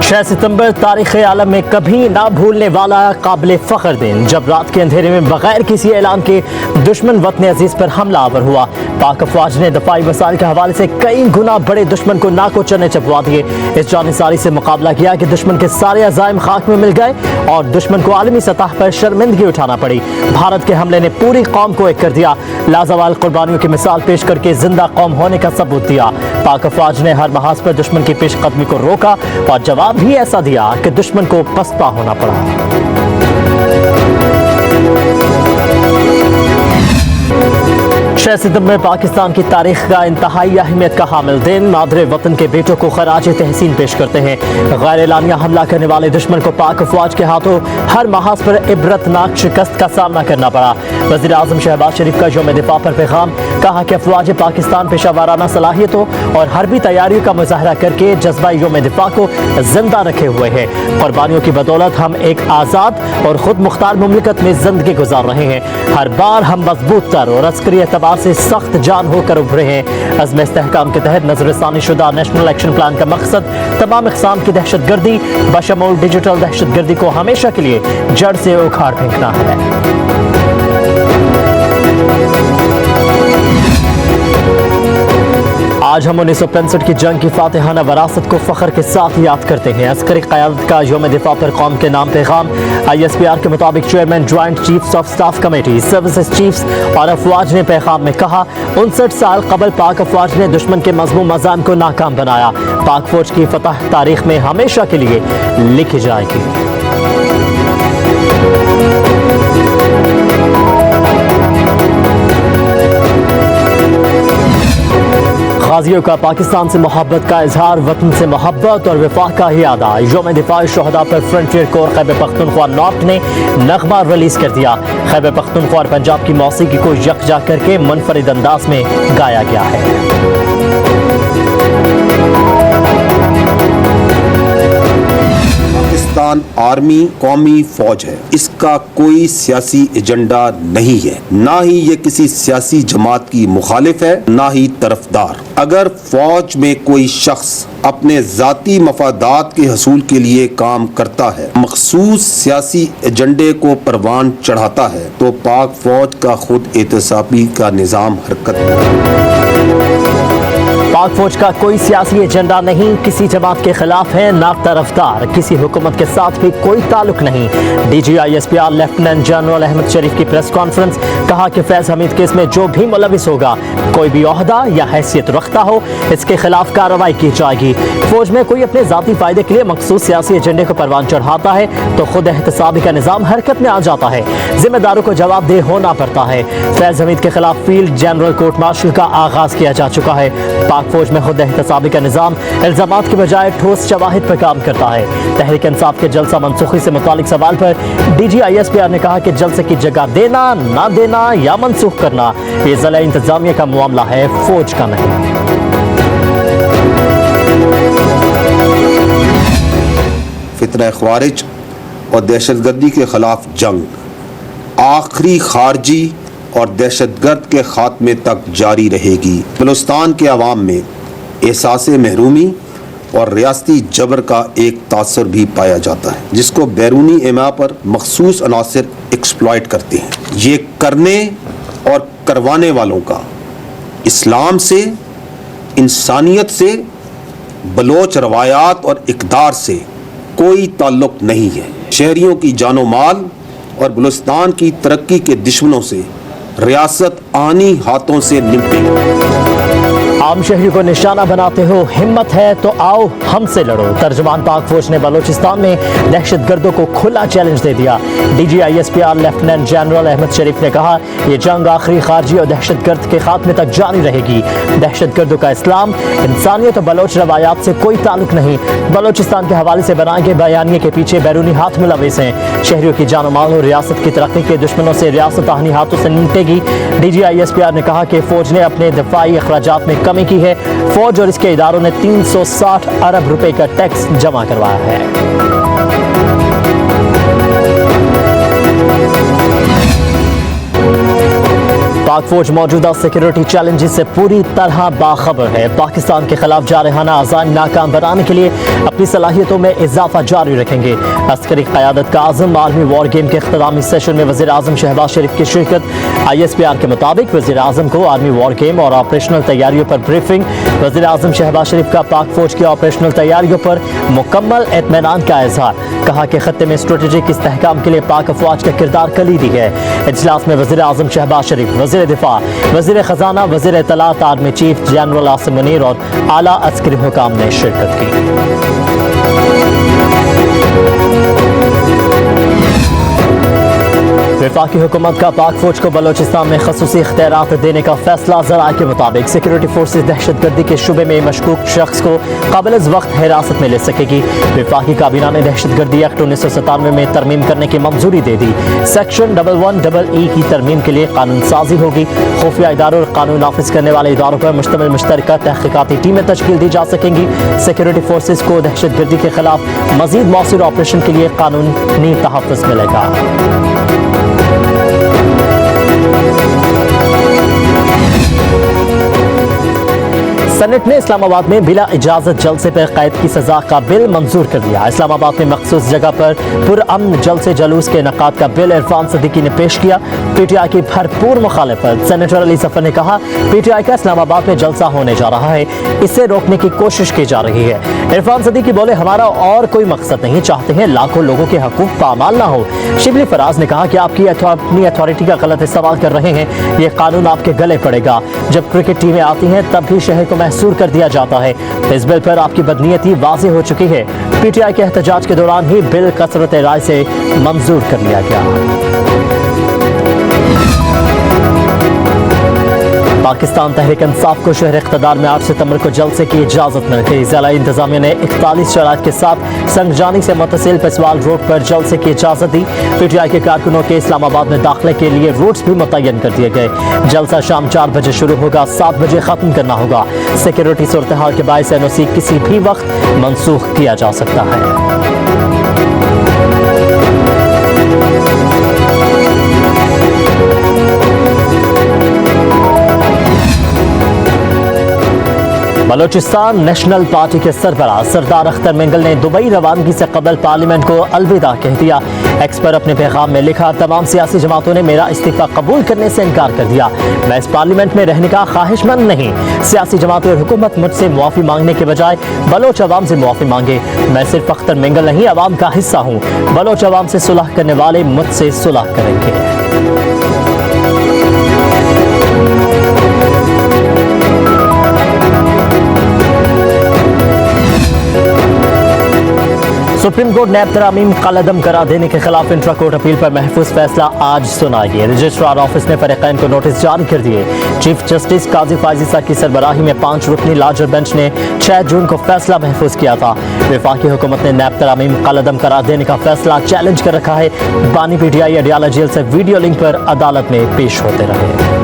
6 सितंबर तारीख़ आलम में कभी ना भूलने वाला काबिल फ़ख्र दिन, जब रात के अंधेरे में बगैर किसी ऐलान के दुश्मन वतन अजीज़ पर हमला आवर हुआ। पाक अफवाज ने दफ़ाई वसाइल के हवाले से कई गुना बड़े दुश्मन को नाको चने चबवा दिए। इस जानिसारी से मुकाबला किया कि दुश्मन के सारे अज़ाइम खाक में मिल गए और दुश्मन को आलमी सतह पर शर्मिंदगी उठाना पड़ी। भारत के हमले ने पूरी कौम को एक कर दिया, लाजवाल कुर्बानियों की मिसाल पेश करके जिंदा कौम होने का सबूत दिया। पाक अफवाज ने हर महाज पर दुश्मन की पेशकदमी को रोका और जवाब भी ऐसा दिया कि दुश्मन को पस्ता होना पड़ा। 6 सितंबर पाकिस्तान की तारीख का इंतहाई अहमियत का हामिल दिन। मादरे वतन के बेटों को खराज तहसीन पेश करते हैं। गैर एलानिया हमला करने वाले दुश्मन को पाक अफवाज के हाथों हर महाज पर इबरतनाक शिकस्त का सामना करना पड़ा। वज़ीर आज़म शहबाज शरीफ का यौम दिफा पर पैगाम, कहा कि अफवाज पाकिस्तान पेशावाराना सलाहियतों और हरबी तैयारियों का मुजाहरा करके जज्बा यौम दिफा को जिंदा रखे हुए हैं। कुर्बानियों की बदौलत हम एक आज़ाद और खुद मुख्तार मुमलिकत में जिंदगी गुजार रहे हैं। हर बार हम मजबूत तर और अस्करी एतबार से सख्त जान होकर उभरे हैं। अज़्म इस्तेहकाम के तहत नज़रसानी शुदा नेशनल एक्शन प्लान का मकसद तमाम इक़साम की दहशतगर्दी बशमूल डिजिटल दहशतगर्दी को हमेशा के लिए जड़ से उखाड़ फेंकना है। आज हम 1965 की जंग की फातिहाना वरासत को फ़ख्र के साथ याद करते हैं। अस्करी क़यादत का यौम दिफा पर कौम के नाम पैगाम। ISPR के मुताबिक chairman joint chiefs of staff committee services chiefs और अफवाज ने पैगाम में कहा, 59 साल कबल पाक अफवाज ने दुश्मन के मज़मूम मज़ाम को नाकाम बनाया। पाक फौज की फतह तारीख में हमेशा के लिए लिखी जाएगी। गाजियों का पाकिस्तान से मोहब्बत का इजहार, वतन से मोहब्बत और वफा का ही अदा। यौम दिफा शोहदा पर frontier core Khyber Pakhtunkhwa north ने नगमा रिलीज कर दिया। खैबर पख्तूनख्वा और पंजाब की मौसीकी को यकजा करके मुनफरिद अंदाज में गाया गया है। पाकिस्तान आर्मी कौमी फौज है, इसका कोई सियासी एजेंडा नहीं है, ना ही ये किसी सियासी जमात की मुखालिफ है, ना ही तरफदार। अगर फौज में कोई शख्स अपने जाती मफादात के हसूल के लिए काम करता है, मखसूस सियासी एजेंडे को परवान चढ़ाता है, तो पाक फौज का खुद एहतसाबी का निज़ाम हरकत पाक फौज का कोई सियासी एजेंडा नहीं, किसी जमात के खिलाफ है, ना तरफदार, किसी हुकूमत के साथ भी कोई ताल्लुक नहीं। DG ISPR lieutenant general Ahmed Sharif की प्रेस कॉन्फ्रेंस, कहा कि फैज हमीद केस में जो भी मुलविस होगा, कोई भी ओहदा या हैसियत रखता हो, इसके खिलाफ कार्रवाई की जाएगी। फौज में कोई अपने जाती फायदे के लिए मखसूस सियासी एजेंडे को परवान चढ़ाता है तो खुद एहतसाबी का निज़ाम हरकत में आ जाता है, जिम्मेदारों को जवाबदेह होना पड़ता है। फैज हमीद के खिलाफ फील्ड जनरल कोर्ट मार्शल का आगाज किया जा चुका है। पाक फौज में खुद एहतसाबी का निज़ाम इल्ज़ामात के बजाय ठोस शवाहिद पर काम करता है। तहरीक इंसाफ के जलसा मनसूखी से मुतालिक सवाल पर DG ISPR ने कहा कि जलसे की जगह देना, ना देना या मनसूख करना ये ज़िला इंतजामिया का मामला है, फौज का नहीं। फितना ख्वारिज और दहशतगर्दी के खिलाफ जंग आखिरी खारजी और दहशतगर्द के खात्मे तक जारी रहेगी। बलूचिस्तान के अवाम में एहसास महरूमी और रियासती जबर का एक तासर भी पाया जाता है, जिसको बैरूनी एमा पर मखसूस अनासर एक्सप्लॉइट करते हैं। ये करने और करवाने वालों का इस्लाम से, इंसानियत से, बलोच रवायात और इक़दार से कोई ताल्लुक नहीं है। शहरियों की जानो माल और बलूचिस्तान की तरक्की के दुश्मनों से रियासत आनी हाथों से निपटेगी। आम शहरी को निशाना बनाते हो, हिम्मत है तो आओ हमसे लड़ो। तर्जुमान पाक फौज ने बलूचिस्तान में दहशतगर्दों को खुला चैलेंज दे दिया। DG ISPR lieutenant general Ahmed Sharif ने कहा, यह जंग आखिरी खारजी और दहशतगर्द के खात्मे तक जारी रहेगी। दहशतगर्दों का इस्लाम, इंसानियत और बलोच रवायात से कोई ताल्लुक नहीं। बलूचिस्तान के हवाले से बनाए गए बयानिए के पीछे बैरूनी हाथ मुलविस हैं। शहरियों की जानो माल और रियासत की तरक्की के दुश्मनों से रियासत आहनी हाथों से निपटेगी। DG ISPR ने कहा कि फौज ने अपने दफाई अखराजात में कमी की है। फौज और इसके इदारों ने 360 अरब रुपए का टैक्स जमा करवाया है। पाक फौज मौजूदा सिक्योरिटी चैलेंजेस से पूरी तरह बाखबर है। पाकिस्तान के खिलाफ जारहाना आज़ाद नाकाम बनाने के लिए अपनी सलाहियतों में इजाफा जारी रखेंगे। अस्करी क़यादत का आज़म आर्मी वॉर गेम के इख्तितामी सेशन में वज़ीर आज़म शहबाज शरीफ की शिरकत। ISPR के मुताबिक वज़ीर आज़म को आर्मी वॉर गेम और ऑपरेशनल तैयारियों पर ब्रीफिंग। वज़ीर आज़म शहबाज शरीफ का पाक फौज की ऑपरेशनल तैयारियों पर मुकम्मल इत्मीनान का इजहार। कहा कि खत्ते में स्ट्रेटेजिक इस्तेहकाम के लिए पाक अफवाज का किरदार कलीदी है। इजलास में वज़ीर आज़म शहबाज शरीफ, वज़ीर दिफा, वज़ीर ख़जाना, वज़ीर इत्तलात army chief general Asim Munir और आला अस्करी हुकाम ने शिरकत की। वफाकी हुकूमत का पाक फौज को बलोचिस्तान में खसूसी इख्तियारात देने का फैसला। ज़राए के मुताबिक सिक्योरिटी फोर्सेज दहशतगर्दी के शुबे में मशकूक शख्स को काबिल वक्त हिरासत में ले सकेगी। वफाकी काबीना ने दहशतगर्दी एक्ट 1997 में तरमीम करने की मंजूरी दे दी। सेक्शन 11EE की तरमीम के लिए कानून साजी होगी। खुफिया इदारों और कानून नाफिज करने वाले इदारों पर मुश्तमिल मुश्तरका तहकीकाती टीमें तश्कील दी जा सकेंगी। सिक्योरिटी फोर्सेज को दहशतगर्दी के खिलाफ मजीद मौसूर ऑपरेशन के लिए कानूनी तहफ़्फ़ुज़ मिलेगा। सेनेट ने इस्लामाबाद में बिला इजाजत जलसे पर कैद की सजा का बिल मंजूर कर दिया। इस्लामाबाद में मखसूस जगह पर पुरअमन जलसे जुलूस के इनेकाद का बिल इरफान सदीकी ने पेश किया। PTI की भरपूर मुखालिफत। सेनेटर अली जफर ने कहा, PTI का इस्लामाबाद में जलसा होने जा रहा है, इसे रोकने की कोशिश की जा रही है। इरफान सदीकी बोले, हमारा और कोई मकसद नहीं, चाहते हैं लाखों लोगों के हकूक पामाल ना हो। शिबली फराज ने कहा कि आपकी अपनी अथॉरिटी का गलत इस्तेमाल कर रहे हैं, ये कानून आपके गले पड़ेगा। जब क्रिकेट टीमें आती हैं तब भी शहर को महसूर कर दिया जाता है। इस बिल पर आपकी बदनीयती वाज़ेह हो चुकी है। PTI के एहतजाज के दौरान ही बिल कसरत राय से मंजूर कर लिया गया। पाकिस्तान तहरीक इंसाफ को शहर इख्तिदार में 8 सितंबर को जलसे की इजाज़त मिल गई। ज़िला इंतज़ामिया ने 41 शराइत के साथ संगजानी से मुतसिल पेसवाल रोड पर जलसे की इजाज़त दी। PTI के कारकुनों के इस्लामाबाद में दाखिले के लिए रूट्स भी मुतय्यन कर दिए गए। जलसा शाम 4 बजे शुरू होगा, 7 बजे ख़त्म करना होगा। सिक्योरिटी सूरत हाल के बायस NOC किसी भी वक्त मनसूख किया जा सकता है। बलोचिस्तान नेशनल पार्टी के सरबराह सरदार अख्तर मिंगल ने दुबई रवानगी से कबल पार्लियामेंट को अलविदा कह दिया। एक्स पर अपने पैगाम में लिखा, तमाम सियासी जमातों ने मेरा इस्तीफा कबूल करने से इनकार कर दिया। मैं इस पार्लियामेंट में रहने का ख्वाहिशमंद नहीं। सियासी जमातें और हुकूमत मुझसे मुआफ़ी मांगने के बजाय बलोच अवाम से मुआफ़ी मांगे। मैं सिर्फ अख्तर मिंगल नहीं, अवाम का हिस्सा हूँ। बलोच अवाम से सुलह करने वाले मुझसे सुलह करेंगे। सुप्रीम कोर्ट ने तरामीम कलअदम करार देने के खिलाफ इंट्रा कोर्ट अपील पर महफूज फैसला आज सुनाएगी। रजिस्ट्रार ऑफिस ने फरीकैन को नोटिस जारी कर दिए। चीफ जस्टिस काजी फाजिसा की सरबराही में 5 रुकनी लार्जर बेंच ने 6 जून को फैसला महफूज किया था। वफाकी हुकूमत ने नैब तरामीम कलअदम करार देने का फैसला चैलेंज कर रखा है। बानी PTI अडियाला जेल से वीडियो लिंक पर अदालत में पेश होते रहे।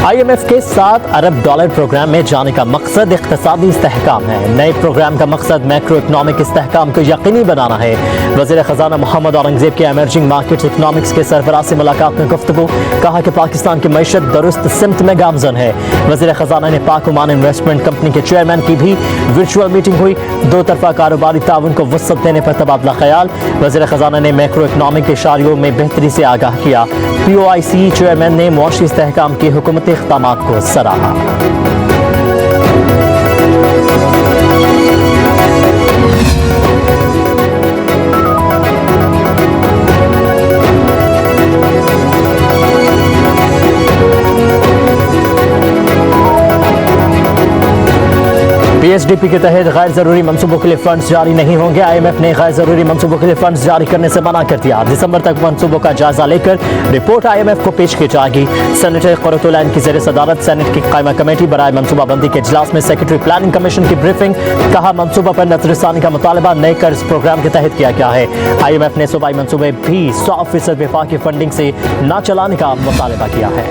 IMF के 7 अरब डॉलर प्रोग्राम में जाने का मकसद इख्तिसादी इस्तेहकाम है। नए प्रोग्राम का मकसद मैक्रो इकनॉमिक इस्तेहकाम को यकीनी बनाना है। वज़ीर ख़जाना मोहम्मद औरंगज़ेब के एमर्जिंग मार्केट इकनॉमिक्स के सरबराह से मुलाकात में गुफ्तगू। कहा कि पाकिस्तान की मईशत दुरुस्त सिमत में गामज़न है। वज़ीर ख़जाना ने पाक ओमान इन्वेस्टमेंट कंपनी के चेयरमैन की भी वर्चुअल मीटिंग हुई। 2 तरफ़ा कारोबारी ताउन को वसअत देने पर तबादला ख्याल। वज़ीर ख़जाना ने मैक्रो इकनॉमिक इशारियों में बेहतरी से आगाह किया। POIC चेयरमैन ने मुआशी इस्तेहकाम की हुकूमती इक़दामात को सराहा। PSDP के तहत गैर जरूरी मंसूबों के लिए फंड्स जारी नहीं होंगे। IMF ने गैर जरूरी मंसूबों के लिए फंड्स जारी करने से मना कर दिया। दिसंबर तक मंसूबों का जायजा लेकर रिपोर्ट IMF को पेश की जाएगी। सेनेटर क़ुर्रतुल-ऐन की ज़ेर सदारत सेनेट की कायमा कमेटी बराए मनसूबाबंदी के इजलास में सेक्रेटरी प्लानिंग कमीशन की ब्रीफिंग। कहा, मंसूबा पर नजरसानी का मुतालबा नए कर्ज प्रोग्राम के तहत किया गया है। IMF ने सूबाई मंसूबे भी 100% वफाकी फंडिंग से न चलाने का मुतालबा किया है।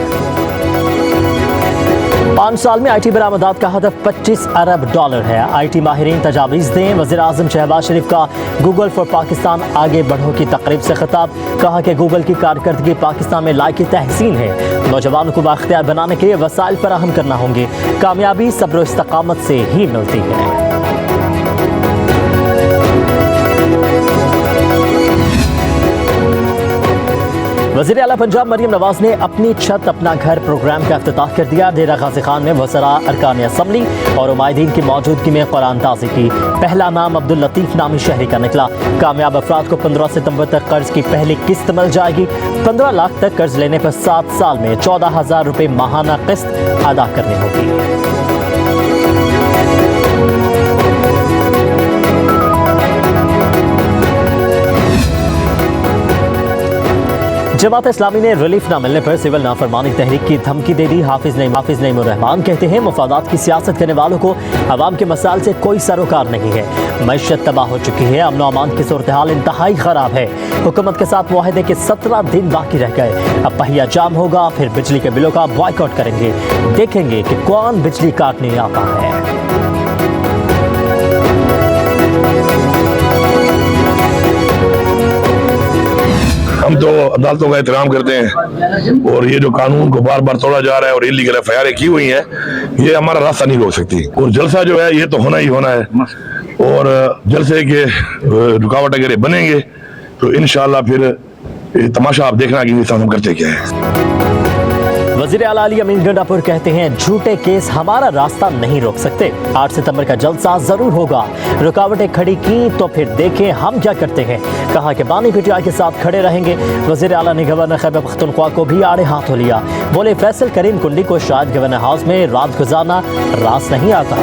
5 साल में IT बरामदात का हदफ $25 अरब है। IT माहिरीन तजावीज़ दें। वज़ीर-ए-आज़म शहबाज शरीफ का गूगल फॉर पाकिस्तान आगे बढ़ो की तकरीब से खिताब। कहा कि गूगल की कारकर्दगी पाकिस्तान में लायक तहसीन है। नौजवानों को बाख्तियार बनाने के लिए वसाइल फराहम करना होंगे। कामयाबी सब्र और इस्तकामत से ही मिलती है। वज़ीर आला पंजाब मरियम नवाज ने अपनी छत अपना घर प्रोग्राम का इफ्तिताह कर दिया। डेरा गाजी खान में वज़रा अरकान असम्बली और उमायदीन की मौजूदगी में कुरान ताज़ी की। पहला नाम अब्दुल लतीफ़ नामी शहरी का निकला। कामयाब अफराद को 15 सितंबर तक कर्ज की पहली किस्त मिल जाएगी। 15 लाख तक कर्ज लेने पर 7 साल में 14,000 रुपये माहाना किस्त अदा करनी होगी। जमात इस्लामी ने रिलीफ न मिलने पर सिविल नाफरमानी तहरीक की धमकी दे दी। हाफिज नईमुर रहमान कहते हैं मुफादात की सियासत करने वालों को अवाम के मसाइल से कोई सरोकार नहीं है। मईशत तबाह हो चुकी है। अमन अमान की सूरत हाल इंतहाई खराब है। हुकूमत के साथ मुआहदे के 17 दिन बाकी रह गए। अब पहिया जाम होगा। फिर बिजली के बिलों का बॉयकॉट करेंगे। देखेंगे कि कौन बिजली काटने आता है। हम तो अदालतों का एहतराम करते हैं और ये जो कानून को बार बार तोड़ा जा रहा है और इलीगल एफआईआर की हुई है, ये हमारा रास्ता नहीं रोक सकती। और जलसा जो है ये तो होना ही होना है और जलसे के रुकावट अगर बनेंगे तो इंशाअल्लाह फिर तमाशा आप देखना कि हम करते क्या है। वज़ीर आला अली अमीन गंडापुर कहते हैं झूठे केस हमारा रास्ता नहीं रोक सकते। 8 सितंबर का जलसा जरूर होगा। रुकावटें खड़ी की तो फिर देखें हम क्या करते हैं। कहा कि बानी पीटीआई के साथ खड़े रहेंगे। वज़ीर आला ने गवर्नर खैबर पख्तूनख्वा को भी आड़े हाथों लिया। बोले फैसल करीम कुंडी को शायद गवर्नर हाउस में रात गुजारना रास नहीं आता।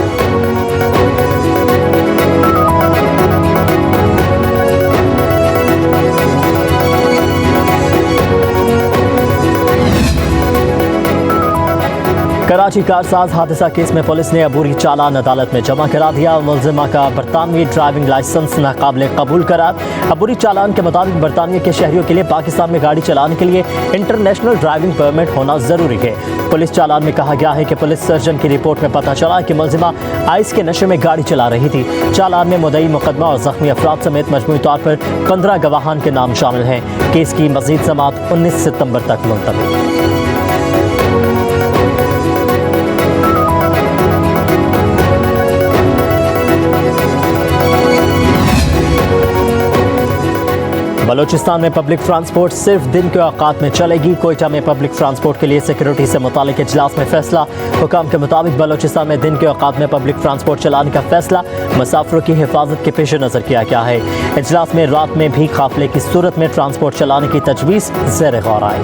कराची कारसाज हादसा केस में पुलिस ने अबूरी चालान अदालत में जमा करा दिया। मुलजिमा का बरतानवी ड्राइविंग लाइसेंस नाकाबिल कबूल करार। अबूरी चालान के मुताबिक बरतानिया के शहरियों के लिए पाकिस्तान में गाड़ी चलाने के लिए इंटरनेशनल ड्राइविंग परमिट होना जरूरी है। पुलिस चालान में कहा गया है कि पुलिस सर्जन की रिपोर्ट में पता चला कि मुलजिमा आइस के नशे में गाड़ी चला रही थी। चालान में मुद्दई मुकदमा और जख्मी अफराद समेत मजमूई तौर पर 15 गवाहान के नाम शामिल हैं। केस की मजीद समाअत 19 सितंबर तक मुलतवी। बलोचिस्तान में पब्लिक ट्रांसपोर्ट सिर्फ दिन के औकात में चलेगी। कोयटा में पब्लिक ट्रांसपोर्ट के लिए सिक्योरिटी से मुतालिक इजलास में फैसला। हुकाम के मुताबिक बलोचिस्तान में दिन के औकात में पब्लिक ट्रांसपोर्ट चलाने का फैसला मुसाफिरों की हिफाजत के पेश नज़र किया गया है। इजलास में रात में भी काफिले की सूरत में ट्रांसपोर्ट चलाने की तजवीज़ ज़ेर गौर आई।